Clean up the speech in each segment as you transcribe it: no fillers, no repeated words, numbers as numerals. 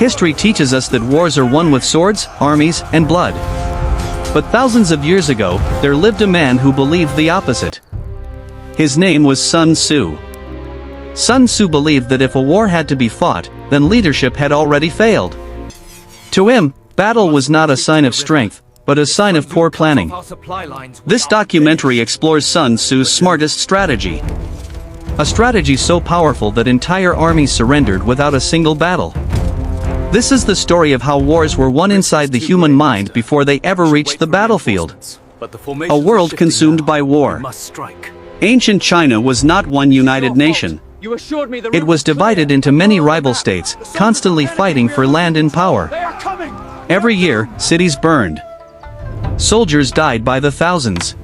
History teaches us that wars are won with swords, armies, and blood. But thousands of years ago, there lived a man who believed the opposite. His name was Sun Tzu. Sun Tzu believed that if a war had to be fought, then leadership had already failed. To him, battle was not a sign of strength, but a sign of poor planning. This documentary explores Sun Tzu's smartest strategy. A strategy so powerful that entire armies surrendered without a single battle. This is the story of how wars were won inside the human mind before they ever reached the battlefield. A world consumed by war. Ancient China was not one united nation. It was divided into many rival states, constantly fighting for land and power. Every year, cities burned. Soldiers died by the thousands.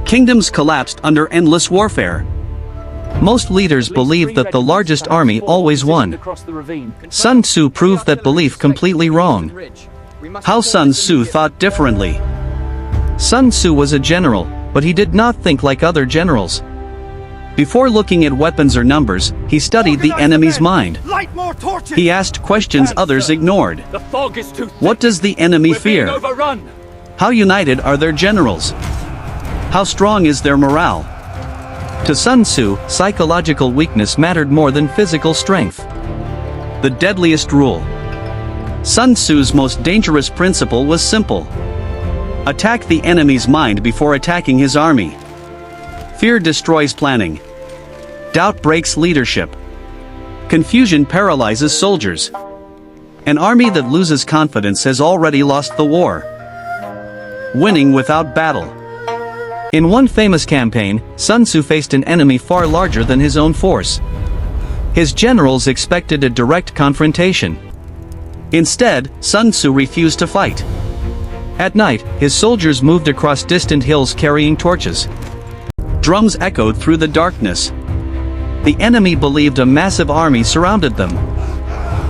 Kingdoms collapsed under endless warfare. Most leaders believed that the largest army always won. Sun Tzu proved that belief completely wrong. How Sun Tzu thought differently. Sun Tzu was a general, but he did not think like other generals. Before looking at weapons or numbers, he studied the enemy's mind. He asked questions others ignored. What does the enemy fear? How united are their generals? How strong is their morale? To Sun Tzu, psychological weakness mattered more than physical strength. The deadliest rule. Sun Tzu's most dangerous principle was simple. Attack the enemy's mind before attacking his army. Fear destroys planning. Doubt breaks leadership. Confusion paralyzes soldiers. An army that loses confidence has already lost the war. Winning without battle. In one famous campaign, Sun Tzu faced an enemy far larger than his own force. His generals expected a direct confrontation. Instead, Sun Tzu refused to fight. At night, his soldiers moved across distant hills carrying torches. Drums echoed through the darkness. The enemy believed a massive army surrounded them.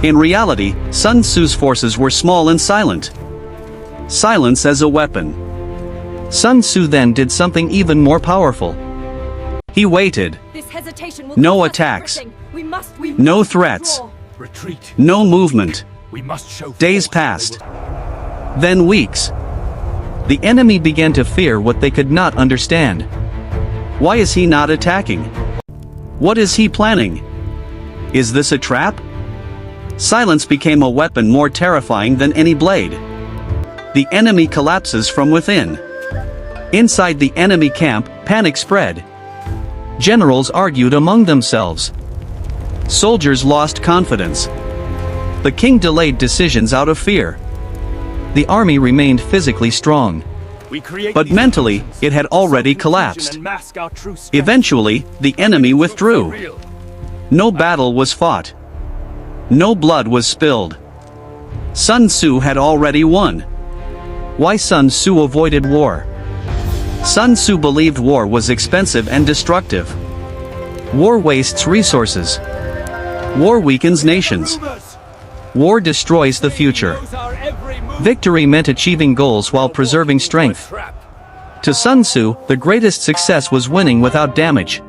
In reality, Sun Tzu's forces were small and silent. Silence as a weapon. Sun Tzu then did something even more powerful. He waited. No attacks. No threats. No movement. Days passed. Then weeks. The enemy began to fear what they could not understand. Why is he not attacking? What is he planning? Is this a trap? Silence became a weapon more terrifying than any blade. The enemy collapses from within. Inside the enemy camp, panic spread. Generals argued among themselves. Soldiers lost confidence. The king delayed decisions out of fear. The army remained physically strong. But mentally, it had already collapsed. Eventually, the enemy withdrew. No battle was fought. No blood was spilled. Sun Tzu had already won. Why Sun Tzu avoided war? Sun Tzu believed war was expensive and destructive. War wastes resources. War weakens nations. War destroys the future. Victory meant achieving goals while preserving strength. To Sun Tzu, the greatest success was winning without damage.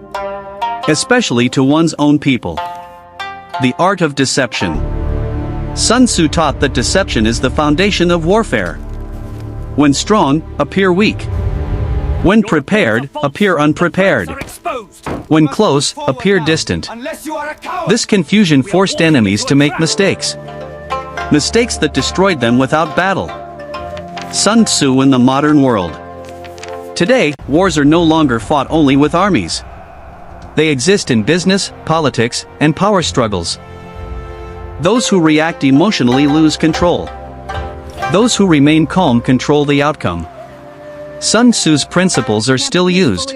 Especially to one's own people. The art of deception. Sun Tzu taught that deception is the foundation of warfare. When strong, appear weak. When prepared, appear unprepared. When close, appear distant. This confusion forced enemies to make mistakes. Mistakes that destroyed them without battle. Sun Tzu in the modern world. Today, wars are no longer fought only with armies. They exist in business, politics, and power struggles. Those who react emotionally lose control. Those who remain calm control the outcome. Sun Tzu's principles are still used.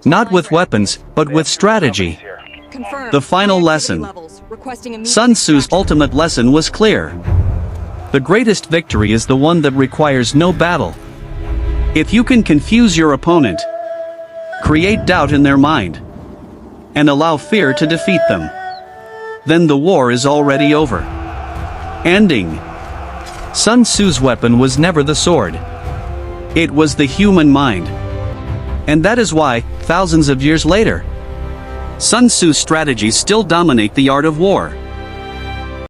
Not with weapons, but with strategy. The final lesson. Sun Tzu's ultimate lesson was clear. The greatest victory is the one that requires no battle. If you can confuse your opponent, create doubt in their mind, and allow fear to defeat them, then the war is already over. Ending. Sun Tzu's weapon was never the sword. It was the human mind. And that is why, thousands of years later, Sun Tzu's strategies still dominate the art of war.